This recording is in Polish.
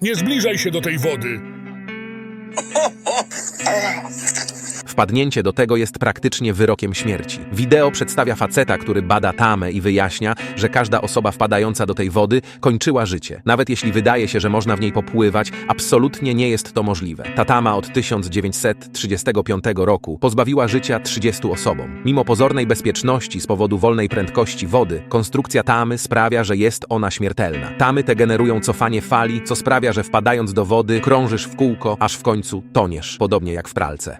Nie zbliżaj się do tej wody. Wpadnięcie do tego jest praktycznie wyrokiem śmierci. Wideo przedstawia faceta, który bada tamę i wyjaśnia, że każda osoba wpadająca do tej wody kończyła życie. Nawet jeśli wydaje się, że można w niej popływać, absolutnie nie jest to możliwe. Ta tama od 1935 roku pozbawiła życia 30 osobom. Mimo pozornej bezpieczności z powodu wolnej prędkości wody, konstrukcja tamy sprawia, że jest ona śmiertelna. Tamy te generują cofanie fali, co sprawia, że wpadając do wody krążysz w kółko, aż w końcu toniesz, podobnie jak w pralce.